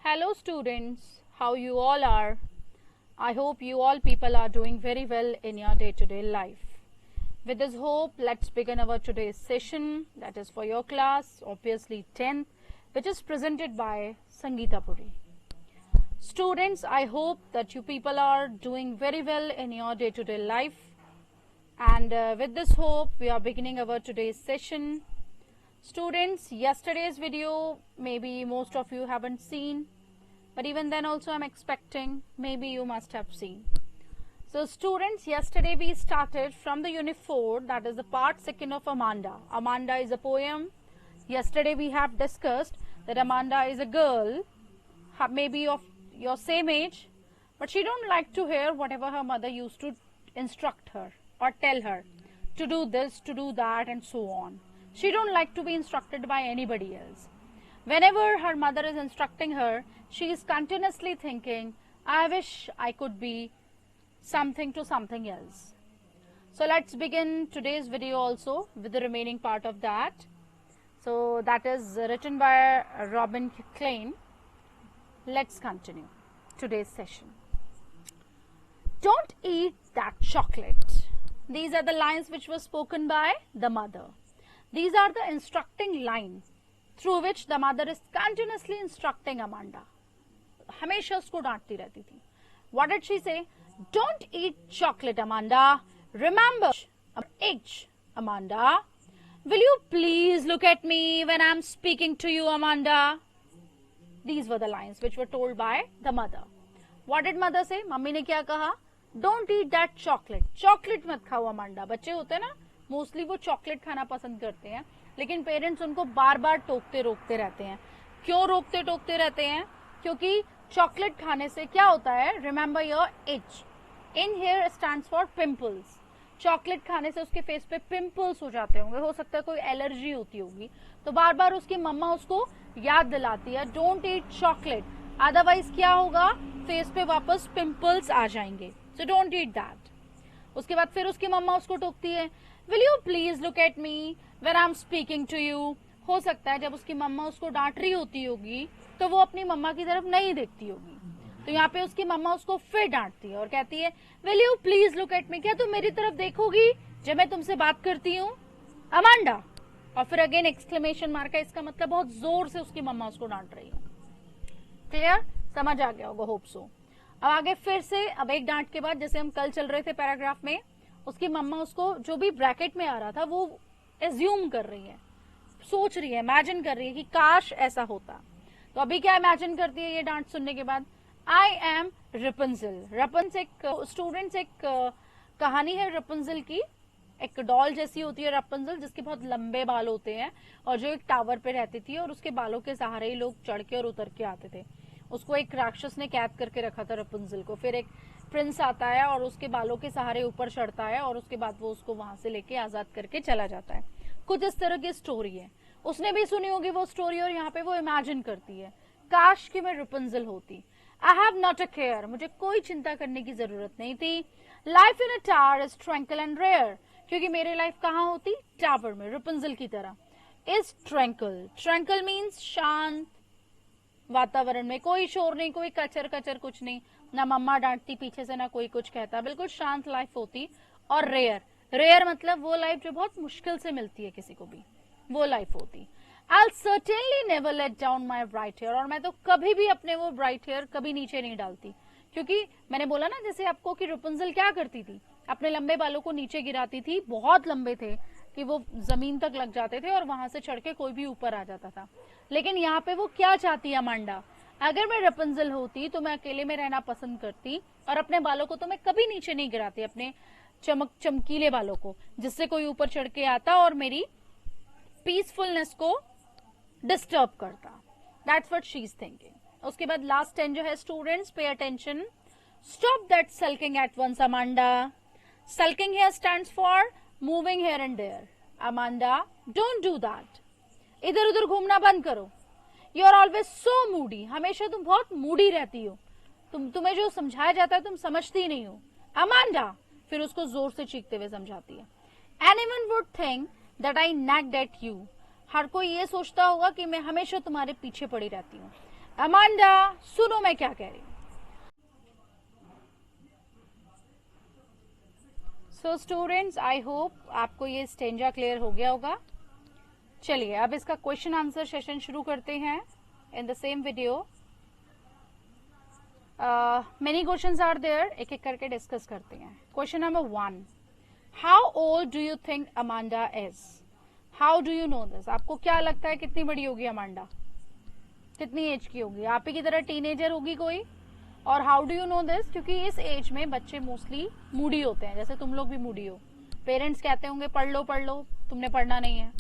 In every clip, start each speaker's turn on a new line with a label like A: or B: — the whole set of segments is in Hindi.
A: Hello students, how you all are? I hope you all people are doing very well in your day-to-day life. With this hope, let's begin our today's session, that is for your class, obviously 10th, which is presented by Sangeeta Puri. Students, I hope that you people are doing very well in your day-to-day life. And with this hope, we are beginning our today's session. Students, yesterday's video, maybe most of you haven't seen, but even then also I'm expecting maybe you must have seen. So students, yesterday we started from the unit 4, that is the part 2nd of Amanda. Amanda is a poem. Yesterday we have discussed that Amanda is a girl, maybe of your same age, but she don't like to hear whatever her mother used to instruct her or tell her to do this, to do that, and so on. She don't like to be instructed by anybody else. Whenever her mother is instructing her, she is continuously thinking, I wish I could be something to something else. So let's begin today's video also with the remaining part of that. So that is written by Robin Klein. Let's continue today's session. Don't eat that chocolate. These are the lines which were spoken by the mother. These are the instructing line through which the mother is continuously instructing Amanda. हमेशा उसको डांटती रहती थी. What did she say? Don't eat chocolate, Amanda. Remember age, Amanda. Will you please look at me when I'm speaking to you, Amanda? These were the lines which were told by the mother. What did mother say? Mummy ने क्या कहा? Don't eat that chocolate. Chocolate मत खाओ अमांडा. बच्चे होते हैं ना, मोस्टली वो चॉकलेट खाना पसंद करते हैं, लेकिन पेरेंट्स उनको बार बार टोकते रोकते रहते हैं. क्यों रोकते टोकते रहते हैं? क्योंकि चॉकलेट खाने से क्या होता है? Remember your itch. In here stands for pimples. Chocolate खाने से उसके फेस पे पिंपल्स हो जाते होंगे, हो सकता है कोई एलर्जी होती होगी, तो बार बार उसकी मम्मा उसको याद दिलाती है डोंट ईट चॉकलेट, अदरवाइज क्या होगा? फेस पे वापस पिंपल्स आ जाएंगे. So don't eat that. उसके बाद फिर उसकी मम्मा उसको टोकती है, will you please look at me when I am speaking to you. हो सकता है जब उसकी मम्मा उसको डांट रही होती होगी तो वो अपनी मम्मा की तरफ नहीं देखती होगी, तो यहाँ पे उसकी मम्मा उसको फिर डांटती है और कहती है will you please look at मी. क्या तुम मेरी तरफ देखोगी जब मैं तुमसे बात करती हूँ, अमांडा? और फिर अगेन एक्सक्लेमेशन मार्क है. इसका मतलब बहुत जोर से उसकी मम्मा उसको डांट रही है. क्लियर? समझ आ गया होगा, होप सो. अब आगे फिर से, अब एक डांट के बाद, जैसे हम कल चल रहे थे पैराग्राफ में, उसकी मम्मा उसको जो भी ब्रैकेट में आ रहा था वो एज्यूम कर रही है, सोच रही है, इमेजिन कर रही है कि काश ऐसा होता. तो अभी क्या इमेजिन करती है ये डांट सुनने के बाद? I am Rapunzel. रेपुंजल एक स्टूडेंट्स एक कहानी है रेपुंजल की. एक डॉल जैसी होती है रेपुंजल, जिसके बहुत लंबे बाल होते हैं और जो एक टावर पे रहती थी और उसके बालों के सहारे ही लोग चढ़ के और उतर के आते थे. उसको एक राक्षस ने कैद करके रखा था रेपुंजल को. फिर एक प्रिंस आता है और उसके बालों के सहारे ऊपर चढ़ता है और उसके बाद वो उसको वहां से लेके आजाद करके चला जाता है. कुछ इस तरह की स्टोरी है. उसने भी सुनी होगी वो स्टोरी और यहाँ पे वो इमेजिन करती है काश कि मैं रेपुंजल होती. I have not a care. मुझे कोई चिंता करने की जरूरत नहीं थी. Life in a tower is tranquil and rare. क्योंकि मेरी लाइफ कहाँ होती? टावर में, रेपुंजल की तरह. इज ट्रैंकल. ट्रैंकल मीन्स शांत वातावरण में, कोई शोर नहीं, कोई कचर कचर कुछ नहीं, ना मम्मा डांटती पीछे से, ना कोई कुछ कहता, बिल्कुल शांत लाइफ होती. और रेयर, रेयर मतलब वो लाइफ जो बहुत मुश्किल से मिलती है किसी को भी, वो लाइफ होती. I'll certainly never let down my bright hair. और मैं तो कभी भी अपने वो ब्राइट हेयर कभी नीचे नहीं डालती, क्योंकि मैंने बोला ना जैसे आपको कि रेपुंजल क्या करती थी, अपने लंबे बालों को नीचे गिराती थी. बहुत लंबे थे कि वो जमीन तक लग जाते थे और वहां से चढ़ के कोई भी ऊपर आ जाता था. लेकिन यहाँ पे वो क्या चाहती है अमांडा? अगर मैं रेपुंजल होती तो मैं अकेले में रहना पसंद करती और अपने बालों को तो मैं कभी नीचे नहीं गिराती, अपने चमकीले बालों को, जिससे कोई ऊपर चढ़ के आता और मेरी पीसफुलनेस को डिस्टर्ब करता. That's what she is thinking. उसके बाद लास्ट 10 जो है, स्टूडेंट्स पे attention. Stop that sulking at once, Amanda. Sulking here stands for moving here and there. Amanda, don't do that. इधर उधर घूमना बंद करो. You are always so moody. हमेशा तुम बहुत मूडी रहती हो. तुम्हें जो समझाया जाता है तुम समझती नहीं हो. अमांडा. फिर उसको जोर से चीखते हुए समझाती है. Anyone would think that I nagged at you. हर कोई ये सोचता होगा कि मैं हमेशा तुम्हारे पीछे पड़ी रहती हूँ. अमांडा सुनो मैं क्या कह रही हूँ। सो स्टूडेंट्स, आई होप आपको ये स्टेंजा क्लियर हो गया होगा। चलिए अब इसका क्वेश्चन आंसर सेशन शुरू करते हैं in the same video. Many questions are there, एक एक करके डिस्कस करते हैं। Question number 1, how old do you think Amanda is? How do you know this? आपको क्या लगता है कितनी बड़ी होगी अमांडा? कितनी एज की होगी? आप ही की तरह टीनेजर होगी कोई? और how do you know this? क्योंकि इस एज में बच्चे मोस्टली मूडी होते हैं, जैसे तुम लोग भी मूडी हो। पेरेंट्स कहते होंगे पढ़ लो, तुमने पढ़ना नहीं है,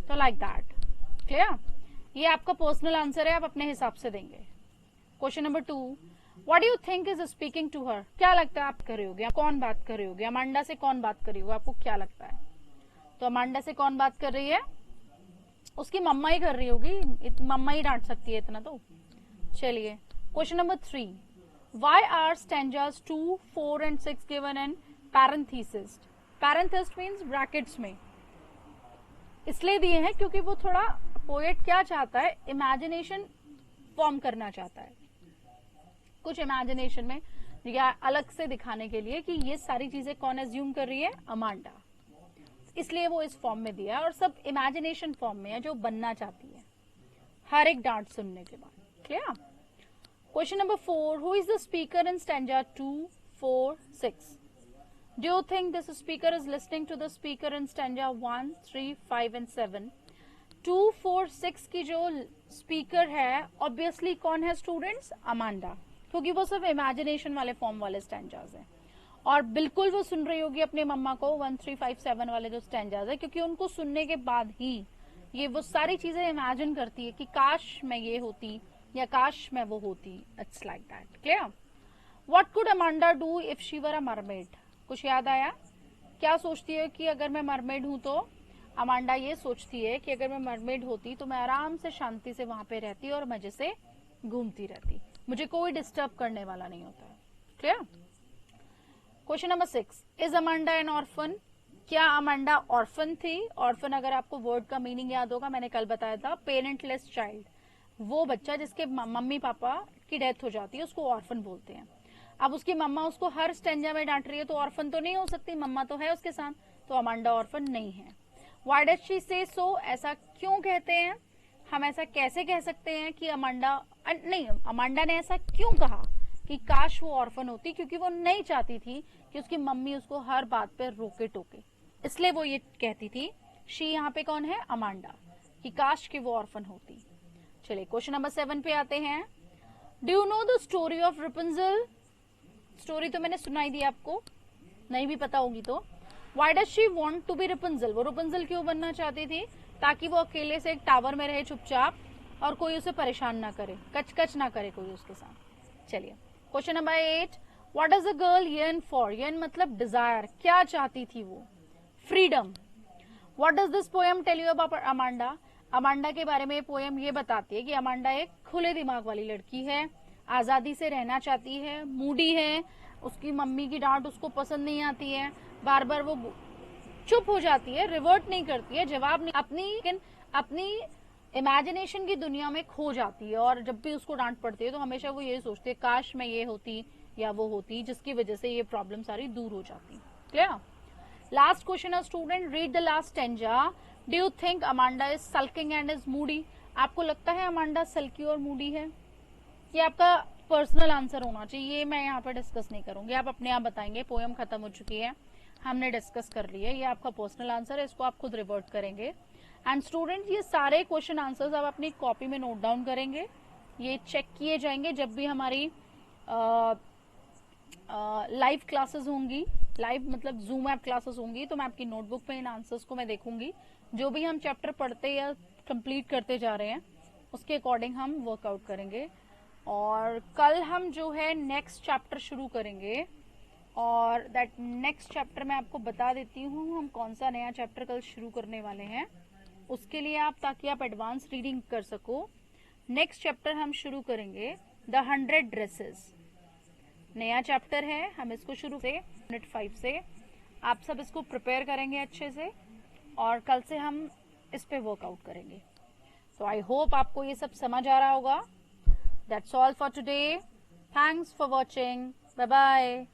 A: तो लाइक दैट। क्लियर? ये आपका पर्सनल आंसर है, आप अपने हिसाब से देंगे। Question number 2, what do you think is speaking to her? क्या लगता है आप कर रहे होगे? कौन बात कर रही होगी? अमांडा से कौन बात कर रही होगी? आपको क्या लगता है? तो अमांडा से कौन बात कर रही है? उसकी मम्मा ही कर रही होगी, मम्मा ही डांट सकती है इतना तो। चलिए question number 3, why are stanzas 2, 4 and 6 given in parenthesis? Parenthesis means brackets में इसलिए दिए हैं क्योंकि वो थोड़ा पोएट क्या चाहता है, इमेजिनेशन फॉर्म करना चाहता है, कुछ इमेजिनेशन में या अलग से दिखाने के लिए कि ये सारी चीजें कौन एज्यूम कर रही है? अमांडा। इसलिए वो इस फॉर्म में दिया है और सब इमेजिनेशन फॉर्म में है जो बनना चाहती है हर एक डांट सुनने के बाद। Clear? Question number 4, who is the speaker in stanza 2, 4, 6? Do you think this speaker is listening to the speaker in stanza 1, 3, 5 and 7? 2, 4, 6 की जो स्पीकर है ऑब्वियसली कौन है स्टूडेंट्स? अमांडा, क्योंकि वो सिर्फ इमेजिनेशन वाले फॉर्म वाले स्टैंजाज हैं। और बिल्कुल वो सुन रही होगी अपने मम्मा को 1, 3, 5, 7 वाले जो स्टैंजाज है, क्योंकि उनको सुनने के बाद ही ये वो सारी चीजें इमेजिन करती है कि काश मैं ये होती या काश मैं वो होती। It's like that. Clear? What could Amanda do if she were a mermaid? कुछ याद आया? क्या सोचती है कि अगर मैं मरमेड हूं तो? अमांडा ये सोचती है कि अगर मैं मरमेड होती तो मैं आराम से शांति से वहां पे रहती और मजे से घूमती रहती, मुझे कोई डिस्टर्ब करने वाला नहीं होता है। Clear? Question number 6, is Amanda N orphan? क्या अमांडा ऑर्फन थी? ऑर्फन अगर आपको वर्ड का मीनिंग याद होगा, मैंने कल बताया था, पेरेंटलेस चाइल्ड, वो बच्चा जिसके मम्मी पापा की डेथ हो जाती है उसको ऑर्फन बोलते हैं। अब उसकी मम्मा उसको हर स्टेंजा में डांट रही है तो ऑर्फन तो नहीं हो सकती, मम्मा तो है उसके साथ, तो अमांडा ऑर्फन नहीं है। व्हाई डज शी से सो? ऐसा क्यों कहते हैं? हम ऐसा कैसे कह सकते हैं कि अमांडा नहीं, अमांडा ने ऐसा क्यों कहा कि काश वो ऑर्फन होती? क्योंकि वो नहीं चाहती थी कि उसकी मम्मी उसको हर बात पे रोके टोके, इसलिए वो ये कहती थी। शी यहाँ पे कौन है? अमांडा, कि काश कि वो ऑर्फन होती। चलिए क्वेश्चन नंबर 7 पे आते हैं। Do you know the story of Rapunzel? Story तो मैंने सुनाई दी आपको, नहीं भी पता होगी तो। Why does she want to be Rapunzel? वो रेपुंजल क्यों बनना चाहती थी? ताकि वो अकेले से एक टावर में रहे चुपचाप और कोई उसे परेशान ना करे, कच ना करे कोई उसके साथ। चलिए question number 8, what does a girl yearn for? yearn मतलब डिजायर, क्या चाहती थी वो? Freedom. What does this poem tell you about Amanda? Amanda के बारे में पोएम ये बताती है कि अमांडा एक खुले दिमाग वाली लड़की है, आजादी से रहना चाहती है, मूडी है, उसकी मम्मी की डांट उसको पसंद नहीं आती है, बार बार वो चुप हो जाती है, रिवर्ट नहीं करती है, जवाब नहीं, अपनी इमेजिनेशन की दुनिया में खो जाती है। और जब भी उसको डांट पड़ती है तो हमेशा वो ये सोचती है काश मैं ये होती या वो होती, जिसकी वजह से ये प्रॉब्लम सारी दूर हो जाती। क्लियर? लास्ट क्वेश्चन है student, read the last stanza. Do you think Amanda is sulking and is Moody? आपको लगता है अमांडा सल्की और मूडी है? ये आपका पर्सनल आंसर होना चाहिए, ये मैं यहाँ पर डिस्कस नहीं करूंगी, आप अपने आप बताएंगे। पोएम खत्म हो चुकी है, हमने डिस्कस कर ली है, ये आपका पर्सनल आंसर है, इसको आप खुद रिवर्ट करेंगे। एंड स्टूडेंट ये सारे क्वेश्चन आंसर्स आप अपनी कॉपी में नोट डाउन करेंगे, ये चेक किए जाएंगे जब भी हमारी लाइव क्लासेस होंगी, लाइव मतलब जूम ऐप क्लासेस होंगी, तो मैं आपकी नोटबुक पे इन आंसर्स को मैं देखूंगी। जो भी हम चैप्टर पढ़ते या कंप्लीट करते जा रहे हैं उसके अकॉर्डिंग हम वर्कआउट करेंगे। और कल हम जो है नेक्स्ट चैप्टर शुरू करेंगे, और दैट नेक्स्ट चैप्टर मैं आपको बता देती हूँ हम कौन सा नया चैप्टर कल शुरू करने वाले हैं। उसके लिए आप, ताकि आप एडवांस रीडिंग कर सको, नेक्स्ट चैप्टर हम शुरू करेंगे द 100 ड्रेसेस। नया चैप्टर है, हम इसको शुरू से यूनिट 5 से आप सब इसको प्रिपेयर करेंगे अच्छे से, और कल से हम इस पे वर्कआउट करेंगे। तो आई होप आपको ये सब समझ आ रहा होगा। That's all for today. Thanks for watching. Bye bye.